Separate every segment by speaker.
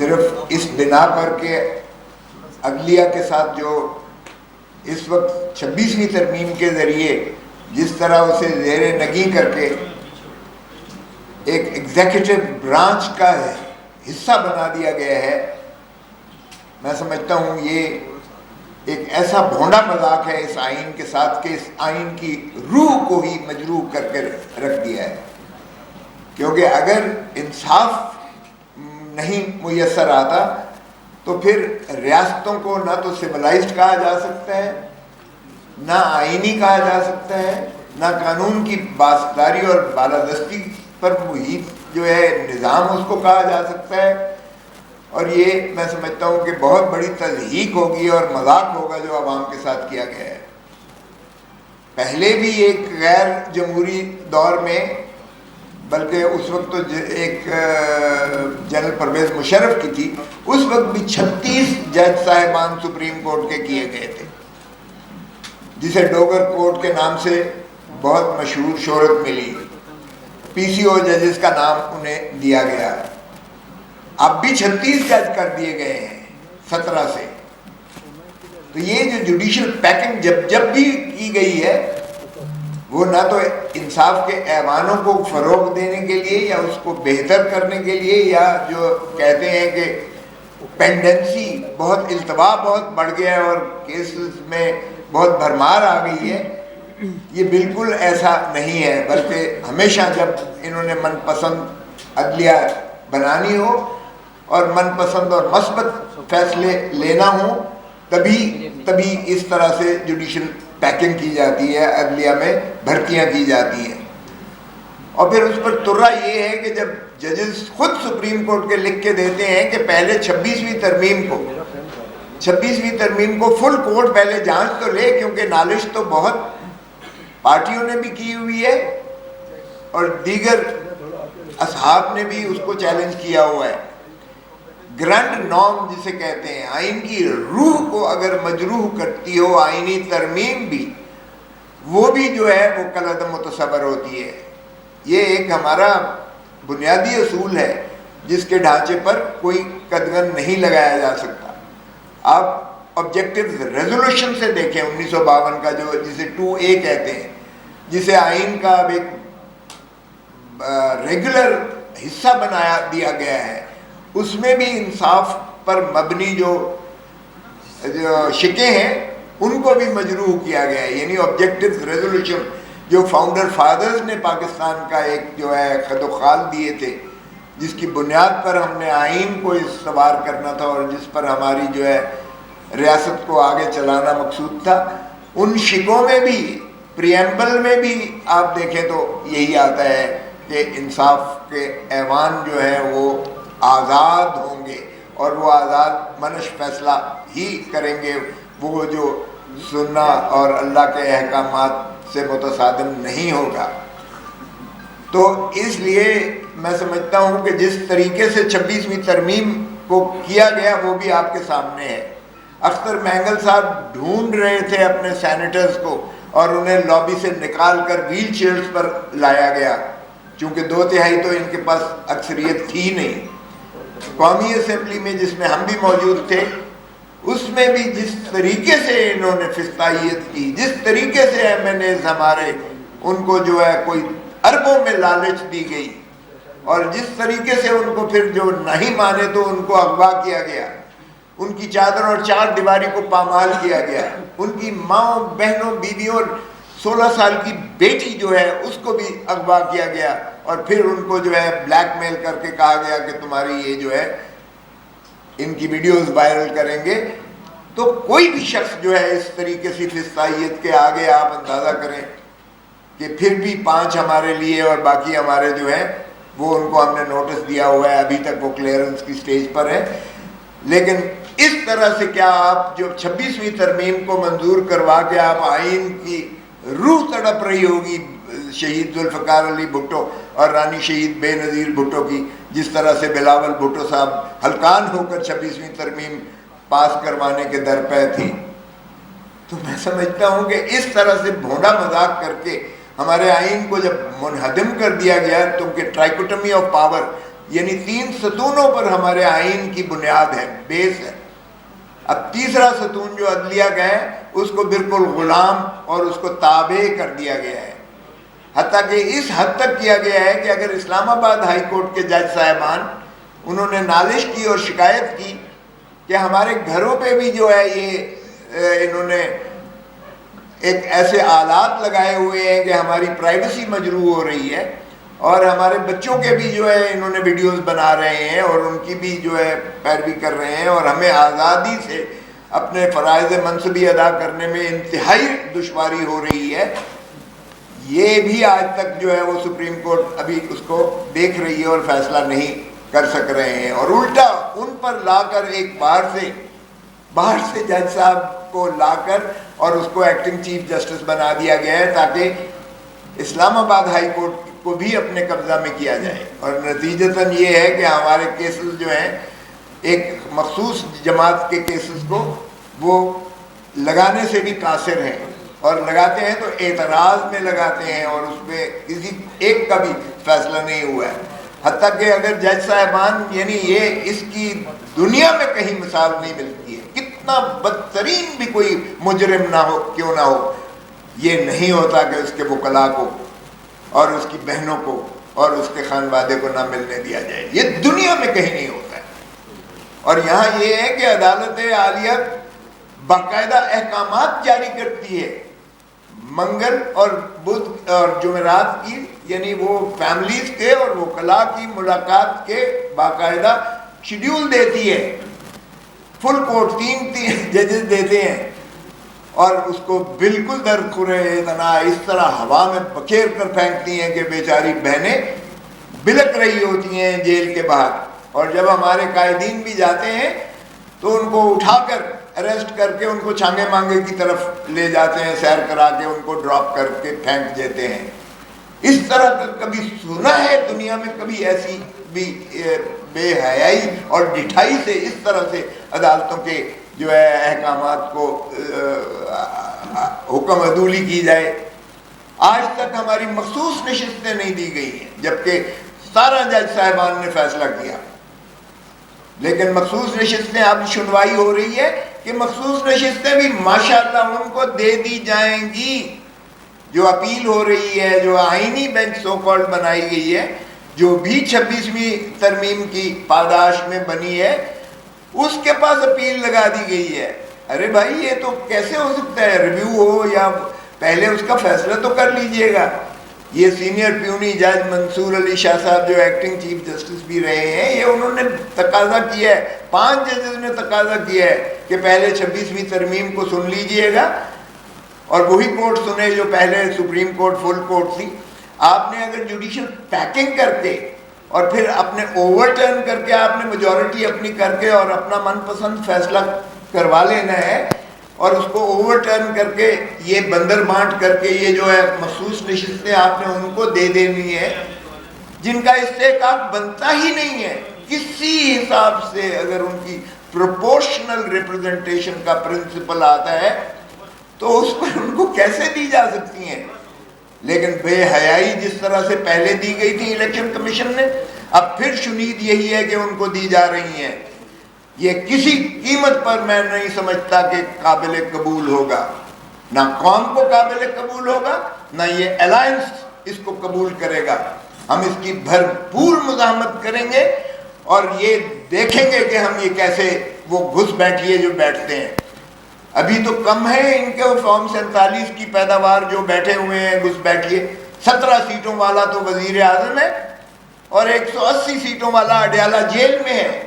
Speaker 1: صرف اس بنا پر کہ عدلیہ کے ساتھ جو اس وقت 26ویں ترمیم کے ذریعے جس طرح اسے زیر نگیں کر کے ایک ایگزیکٹو برانچ کا حصہ بنا دیا گیا ہے، میں سمجھتا ہوں یہ ایک ایسا بھونڈا مذاق ہے اس آئین کے ساتھ کہ اس آئین کی روح کو ہی مجروح کر کے رکھ دیا ہے. کیونکہ اگر انصاف نہیں میسر آتا تو پھر ریاستوں کو نہ تو سویلائزڈ کہا جا سکتا ہے، نہ آئینی کہا جا سکتا ہے، نہ قانون کی پاسداری اور بالادستی پر محیط جو ہے نظام اس کو کہا جا سکتا ہے. اور یہ میں سمجھتا ہوں کہ بہت بڑی تضحیک ہوگی اور مذاق ہوگا جو عوام کے ساتھ کیا گیا ہے. پہلے بھی ایک غیر جمہوری دور میں، بلکہ اس وقت تو ایک جنرل پرویز مشرف کی تھی، اس وقت بھی 36 جج صاحبان سپریم کورٹ کے کیے گئے تھے، جسے ڈوگر کورٹ کے نام سے بہت مشہور شہرت ملی. پی سی او ججز کا نام انہیں دیا گیا. اب بھی 36 جج کر دیے گئے ہیں 17 سے. تو یہ جو جوڈیشل پیکنگ جب بھی کی گئی ہے وہ نہ تو انصاف کے ایوانوں کو فروغ دینے کے لیے یا اس کو بہتر کرنے کے لیے، یا جو کہتے ہیں کہ پینڈنسی بہت التوا بہت بڑھ گیا ہے اور کیسز میں بہت بھرمار آ گئی ہے، یہ بالکل ایسا نہیں ہے. بلکہ ہمیشہ جب انہوں نے من پسند عدلیہ بنانی ہو اور من پسند اور مثبت فیصلے لینا ہو تبھی اس طرح سے جوڈیشل پیکنگ کی جاتی ہے، عدلیہ میں بھرتیاں کی جاتی ہیں. اور پھر اس پر ترا یہ ہے کہ جب ججز خود سپریم کورٹ کے لکھ کے دیتے ہیں کہ پہلے 26ویں ترمیم کو فل کورٹ پہلے جانچ تو لے، کیونکہ نالش تو بہت پارٹیوں نے بھی کی ہوئی ہے اور دیگر اصحاب نے بھی اس کو چیلنج کیا ہوا ہے. گرینڈ نارم جسے کہتے ہیں، آئین کی روح کو اگر مجروح کرتی ہو آئینی ترمیم بھی، وہ بھی جو ہے وہ کالعدم متصور ہوتی ہے. یہ ایک ہمارا بنیادی اصول ہے جس کے ڈھانچے پر کوئی قدغن نہیں لگایا جا سکتا. آپ آبجیکٹو ریزولوشن سے دیکھیں 1952 کا، جو جسے 2A کہتے ہیں، جسے آئین کا اب ایک ریگولر حصہ بنایا دیا گیا ہے، اس میں بھی انصاف پر مبنی جو شکیں ہیں ان کو بھی مجروح کیا گیا ہے. یعنی آبجیکٹو ریزولوشن جو فاؤنڈر فادرز نے پاکستان کا ایک جو ہے خد و خال دیے تھے، جس کی بنیاد پر ہم نے آئین کو استوار کرنا تھا اور جس پر ہماری جو ہے ریاست کو آگے چلانا مقصود تھا، ان شکوں میں بھی پریمبل میں بھی آپ دیکھیں تو یہی آتا ہے کہ انصاف کے ایوان جو ہے وہ آزاد ہوں گے اور وہ آزاد منش فیصلہ ہی کریں گے، وہ جو سننا اور اللہ کے احکامات سے متصادم نہیں ہوگا. تو اس لیے میں سمجھتا ہوں کہ جس طریقے سے 26ویں ترمیم کو کیا گیا وہ بھی آپ کے سامنے ہے. اختر مینگل صاحب ڈھونڈ رہے تھے اپنے سینیٹرز کو اور انہیں لابی سے نکال کر ویل چیئرز پر لایا گیا، چونکہ 2/3 تو ان کے پاس اکثریت تھی نہیں. قومی اسمبلی میں جس میں ہم بھی موجود تھے، اس میں بھی جس طریقے سے انہوں نے فستائیت کی، جس طریقے سے MNAs ہمارے ان کو جو ہے کوئی اربوں میں لالچ دی گئی، اور جس طریقے سے ان کو پھر جو نہیں مانے تو ان کو اغوا کیا گیا، ان کی چادر اور چار دیواری کو پامال کیا گیا، ان کی ماں بہنوں بیویوں 16 سال کی بیٹی جو ہے اس کو بھی اغوا کیا گیا، اور پھر ان کو جو ہے بلیک میل کر کے کہا گیا کہ تمہاری یہ جو ہے ان کی ویڈیوز وائرل کریں گے. تو کوئی بھی شخص جو ہے اس طریقے سے فستائیت کے آگے آپ اندازہ کریں کہ پھر بھی 5 ہمارے لیے اور باقی ہمارے جو ہیں وہ ان کو ہم نے نوٹس دیا ہوا ہے، ابھی تک وہ کلیئرنس کی سٹیج پر ہے. لیکن اس طرح سے کیا آپ جو 26ویں ترمیم کو منظور کروا کے آپ آئین کی روح تڑپ رہی ہوگی شہید ذوالفقار علی بھٹو اور رانی شہید بے نظیر بھٹو کی، جس طرح سے بلاول بھٹو صاحب ہلکان ہو کر 26ویں ترمیم پاس کروانے کے درپے تھی. تو میں سمجھتا ہوں کہ اس طرح سے بھونڈا مذاق کر کے ہمارے آئین کو جب منہدم کر دیا گیا، تو کہ ٹرائکوٹمی آف پاور یعنی 3 ستونوں پر ہمارے آئین کی بنیاد ہے، بیس ہے۔ اب تیسرا ستون جو عدلیہ کا ہے اس کو بالکل غلام اور اس کو تابع کر دیا گیا ہے، حتیٰ کہ اس حد تک کیا گیا ہے کہ اگر اسلام آباد ہائی کورٹ کے جج صاحبان انہوں نے نالش کی اور شکایت کی کہ ہمارے گھروں پہ بھی جو ہے یہ انہوں نے ایک ایسے آلات لگائے ہوئے ہیں کہ ہماری پرائیویسی مجروح ہو رہی ہے، اور ہمارے بچوں کے بھی جو ہے انہوں نے ویڈیوز بنا رہے ہیں اور ان کی بھی جو ہے پیروی کر رہے ہیں، اور ہمیں آزادی سے اپنے فرائض منصبی ادا کرنے میں انتہائی دشواری ہو رہی ہے، یہ بھی آج تک جو ہے وہ سپریم کورٹ ابھی اس کو دیکھ رہی ہے اور فیصلہ نہیں کر سک رہے ہیں۔ اور الٹا ان پر لا کر ایک باہر سے جج صاحب کو لا کر اور اس کو ایکٹنگ چیف جسٹس بنا دیا گیا ہے تاکہ اسلام آباد ہائی کورٹ کو بھی اپنے قبضہ میں کیا جائے، اور نتیجتاً یہ ہے کہ ہمارے کیسز جو ہیں ایک مخصوص جماعت کے کیسز کو وہ لگانے سے بھی قاصر ہیں، اور لگاتے ہیں تو اعتراض میں لگاتے ہیں اور اس میں کسی ایک کا بھی فیصلہ نہیں ہوا ہے، حتیٰ کہ اگر جج صاحبان یعنی یہ اس کی دنیا میں کہیں مثال نہیں ملتی ہے، کتنا بدترین بھی کوئی مجرم نہ ہو کیوں نہ ہو، یہ نہیں ہوتا کہ اس کے وکلاء کو اور اس کی بہنوں کو اور اس کے خانوادے کو نہ ملنے دیا جائے، یہ دنیا میں کہیں نہیں ہوتا ہے۔ اور یہاں یہ ہے کہ عدالت عالیہ باقاعدہ احکامات جاری کرتی ہے، منگل اور بدھ اور جمعرات کی، یعنی وہ فیملیز کے اور وکلاء کی ملاقات کے باقاعدہ شیڈیول دیتی ہے، فل کورٹ 3 ججز دیتے ہیں، اور اس کو بالکل درخورے اتنا اس طرح ہوا میں بکھیر کر پھینکتی ہیں کہ بیچاری بہنیں بلک رہی ہوتی ہیں جیل کے باہر، اور جب ہمارے قائدین بھی جاتے ہیں تو ان کو اٹھا کر اریسٹ کر کے ان کو چھانگے مانگے کی طرف لے جاتے ہیں، سیر کرا کے ان کو ڈراپ کر کے پھینک دیتے ہیں۔ اس طرح کا کبھی سنا ہے دنیا میں کبھی ایسی بھی بے حیائی اور ڈٹھائی سے اس طرح سے عدالتوں کے جو ہے احکامات کو حکم عدولی کی جائے؟ آج تک ہماری مخصوص نشستیں نہیں دی گئی ہیں جبکہ سارا جج صاحبان نے فیصلہ کیا، لیکن مخصوص نشستیں اب سنوائی ہو رہی ہے کہ مخصوص نشستیں بھی ماشاءاللہ ان کو دے دی جائیں گی۔ جو اپیل ہو رہی ہے، جو آئینی بینچ سو کالڈ بنائی گئی ہے، جو بھی 26ویں ترمیم کی پاداش میں بنی ہے، اس کے پاس اپیل لگا دی گئی ہے۔ ارے بھائی یہ تو کیسے ہو سکتا ہے؟ ریویو ہو یا پہلے اس کا فیصلہ تو کر لیجئے گا۔ یہ سینئر پیونی جج منصور علی شاہ صاحب جو ایکٹنگ چیف جسٹس بھی رہے ہیں، یہ انہوں نے تقاضا کیا ہے، 5 ججز نے تقاضا کیا ہے کہ پہلے 26ویں ترمیم کو سن لیجئے گا، اور وہی کورٹ سنے جو پہلے سپریم کورٹ فل کورٹ تھی۔ آپ نے اگر جوڈیشل پیکنگ کر کے اور پھر اپنے اوور ٹرن کر کے آپ نے میجورٹی اپنی کر کے اور اپنا من پسند فیصلہ کروا لینا ہے، اور اس کو اوور ٹرن کر کے یہ بندر بانٹ کر کے یہ جو ہے مخصوص نشستیں آپ نے ان کو دے دینی ہے جن کا استحقاق بنتا ہی نہیں ہے کسی حساب سے۔ اگر ان کی پروپورشنل ریپرزنٹیشن کا پرنسپل آتا ہے تو اس پر ان کو کیسے دی جا سکتی ہیں؟ لیکن بے حیائی جس طرح سے پہلے دی گئی تھی الیکشن کمیشن نے، اب پھر شنید یہی ہے کہ ان کو دی جا رہی ہیں۔ یہ کسی قیمت پر میں نہیں سمجھتا کہ قابل قبول ہوگا، نہ قوم کو قابل قبول ہوگا، نہ یہ الائنس اس کو قبول کرے گا۔ ہم اس کی بھرپور مزاحمت کریں گے اور یہ دیکھیں گے کہ ہم یہ کیسے وہ گھس بیٹھیے جو بیٹھتے ہیں۔ ابھی تو کم ہے ان کے فارم 47 کی پیداوار جو بیٹھے ہوئے ہیں گھس بیٹھیے۔ 17 سیٹوں والا تو وزیر اعظم ہے اور 180 سیٹوں والا اڈیالہ جیل میں ہے،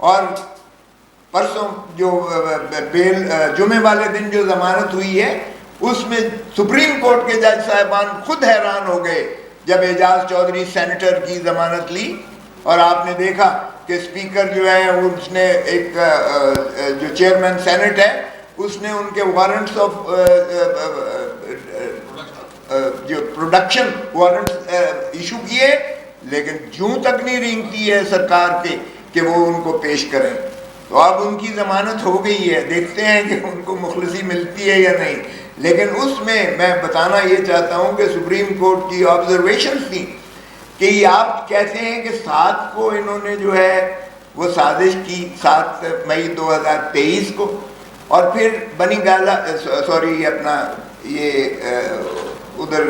Speaker 1: اور پرسوں جو جمعے والے دن جو ضمانت ہوئی ہے اس میں سپریم کورٹ کے جج صاحبان خود حیران ہو گئے جب اعجاز چودھری سینیٹر کی ضمانت لی، اور آپ نے دیکھا کہ اسپیکر جو ہے اس نے ایک جو چیئرمین سینٹ ہے اس نے ان کے وارنٹس آف جو پروڈکشن وارنٹس ایشو کیے، لیکن جوں تک نہیں رینگتی ہے سرکار کے کہ وہ ان کو پیش کریں۔ تو اب ان کی ضمانت ہو گئی ہے، دیکھتے ہیں کہ ان کو مخلصی ملتی ہے یا نہیں۔ لیکن اس میں بتانا یہ چاہتا ہوں کہ سپریم کورٹ کی آبزرویشنز تھیں کہ یہ آپ کہتے ہیں کہ 7 کو انہوں نے جو ہے وہ سازش کی 7 مئی 2023 کو، اور پھر بنی گالا اپنا یہ ادھر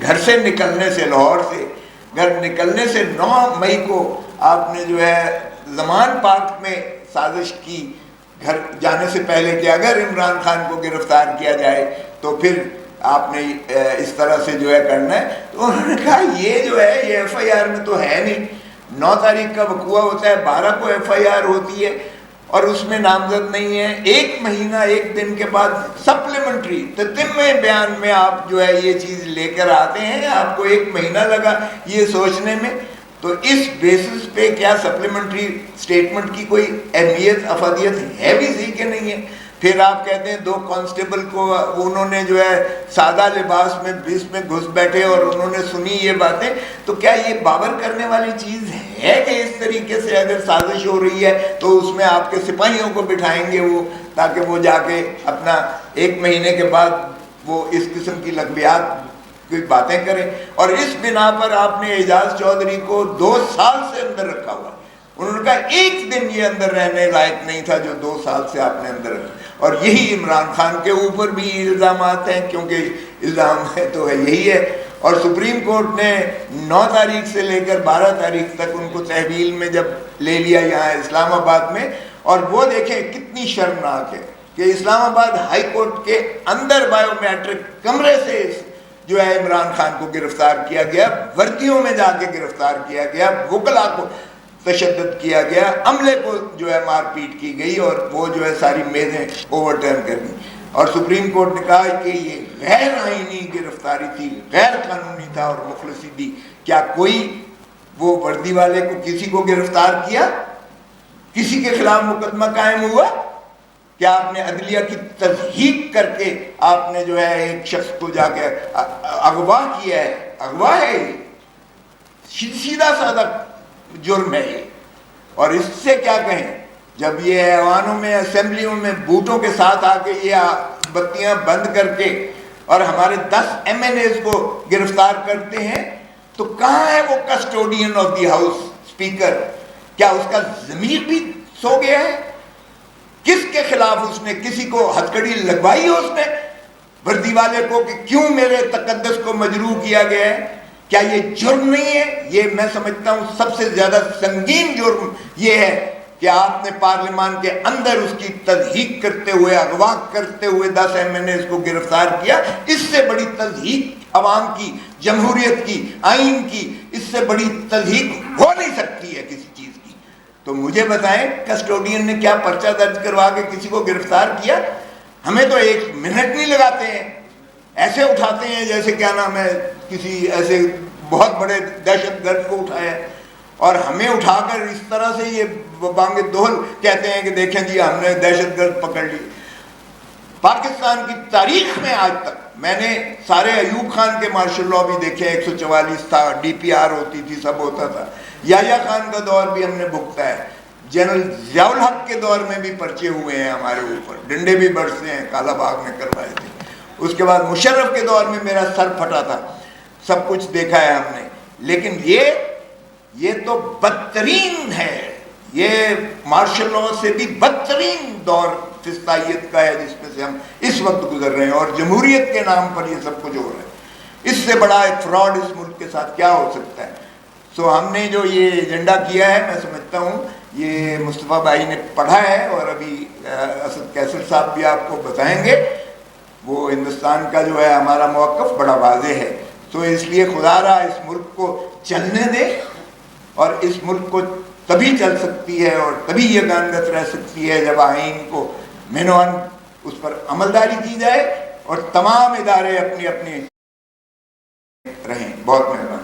Speaker 1: گھر سے نکلنے سے، لاہور سے گھر نکلنے سے 9 مئی کو آپ نے جو ہے زمان پارک میں سازش کی گھر جانے سے پہلے کہ اگر عمران خان کو گرفتار کیا جائے تو پھر آپ نے اس طرح سے جو ہے کرنا ہے. تو انہوں نے کہا یہ جو ہے یہ ایف آئی آر میں تو ہے نہیں. 9 تاریخ کا وقوع ہوتا ہے، 12 کو ایف آئی آر ہوتی ہے اور اس میں نامزد نہیں ہے. 1 مہینہ 1 دن کے بعد سپلیمنٹری تتمہ بیان میں آپ جو ہے یہ چیز لے کر آتے ہیں. آپ کو 1 مہینہ لگا یہ سوچنے میں. تو اس بیسس پہ کیا سپلیمنٹری سٹیٹمنٹ کی کوئی اہمیت افادیت ہے بھی صحیح کہ نہیں ہے؟ پھر آپ کہتے ہیں 2 کانسٹیبل کو انہوں نے جو ہے سادہ لباس میں بیچ میں گھس بیٹھے اور انہوں نے سنی یہ باتیں. تو کیا یہ باور کرنے والی چیز ہے کہ اس طریقے سے اگر سازش ہو رہی ہے تو اس میں آپ کے سپاہیوں کو بٹھائیں گے وہ، تاکہ وہ جا کے اپنا 1 مہینے کے بعد وہ اس قسم کی لغویات کی باتیں کریں؟ اور اس بنا پر آپ نے اعجاز چودھری کو 2 سال سے اندر رکھا ہوا. انہوں نے کہا 1 دن یہ اندر رہنے لائق نہیں تھا جو 2 سال سے آپ نے اندر رکھا. اور یہی عمران خان کے اوپر بھی الزامات ہیں، کیونکہ الزام ہے تو یہی ہے. اور سپریم کورٹ نے 9 تاریخ سے لے کر 12 تاریخ تک ان کو تحویل میں جب لے لیا یہاں اسلام آباد میں، اور وہ دیکھیں کتنی شرمناک ہے کہ اسلام آباد ہائی کورٹ کے اندر بائیو میٹرک کمرے سے جو ہے عمران خان کو گرفتار کیا گیا، وردیوں میں جا کے گرفتار کیا گیا، وکلا کو تشدد کیا گیا، عملے کو جو ہے مار پیٹ کی گئی اور وہ جو ہے ساری میزیں اوور ٹرن کر دی. اور سپریم کورٹ نے کہا کہ یہ غیر آئینی گرفتاری تھی، غیر قانونی تھا اور مخلصی دی. کیا کوئی وہ وردی والے کو کسی کو گرفتار کیا؟ کسی کے خلاف مقدمہ قائم ہوا؟ کیا آپ نے عدلیہ کی تضحیق کر کے آپ نے جو ہے ایک شخص کو جا کے اغوا کیا ہے؟ اغوا ہے یہ سیدھا سادہ جرم ہے یہ. اور اس سے کیا کہیں، جب یہ ایوانوں میں اسمبلیوں میں بوٹوں کے ساتھ آ کے یہ بتیاں بند کر کے اور ہمارے 10 ایم این ایز کو گرفتار کرتے ہیں، تو کہاں ہے وہ custodian of the house speaker? کیا اس کا ضمیر بھی سو گیا ہے؟ کس کے خلاف اس نے کسی کو ہتھکڑی لگوائی ہے اس نے وردی والے کو کہ کیوں میرے تقدس کو مجروح کیا گیا ہے؟ کیا یہ جرم نہیں ہے؟ یہ میں سمجھتا ہوں سب سے زیادہ سنگین جرم یہ ہے کہ آپ نے پارلیمان کے اندر اس کی تضحیق کرتے ہوئے، اغوا کرتے ہوئے 10 ایم این ایز کو گرفتار کیا. اس سے بڑی تضحیق عوام کی، جمہوریت کی، آئین کی، اس سے بڑی تضحیق ہو نہیں سکتی ہے کسی چیز کی. تو مجھے بتائیں کسٹوڈین نے کیا پرچہ درج کروا کے کسی کو گرفتار کیا؟ ہمیں تو 1 منٹ نہیں لگاتے ہیں، ایسے اٹھاتے ہیں جیسے کیا نام ہے کسی ایسے بہت بڑے دہشت گرد کو اٹھایا، اور ہمیں اٹھا کر اس طرح سے یہ بانگ دہل کہتے ہیں کہ دیکھیں جی ہم نے دہشت گرد پکڑ لی. پاکستان کی تاریخ میں آج تک میں نے سارے ایوب خان کے مارشل لاء بھی دیکھے، 144 تھا، ڈی پی آر ہوتی تھی، سب ہوتا تھا. یحییٰ خان کا دور بھی ہم نے بھگتا ہے. جنرل ضیاء الحق کے دور میں بھی پرچے ہوئے ہیں ہمارے اوپر، ڈنڈے بھی برسے ہیں، کالا باغ میں کروائے تھے. اس کے بعد مشرف کے دور میں میرا سر پھٹا تھا. سب کچھ دیکھا ہے ہم نے. لیکن یہ تو بدترین ہے، یہ مارشل لاء سے بھی بدترین دور فسطائیت کا ہے جس میں سے ہم اس وقت گزر رہے ہیں، اور جمہوریت کے نام پر یہ سب کچھ ہو رہا ہے. اس سے بڑا ایک فراڈ اس ملک کے ساتھ کیا ہو سکتا ہے؟ سو ہم نے جو یہ ایجنڈا کیا ہے، میں سمجھتا ہوں یہ مصطفیٰ بھائی نے پڑھا ہے، اور ابھی اسد کیسر صاحب بھی آپ کو بتائیں گے. وہ ہندوستان کا جو ہے ہمارا موقف بڑا واضح ہے. تو اس لیے خدا را اس ملک کو چلنے دے، اور اس ملک کو تبھی چل سکتی ہے اور تبھی یہ گانگت رہ سکتی ہے جب آئین کو مینوان اس پر عملداری کی جائے اور تمام ادارے اپنی اپنی رہیں. بہت مہربانی.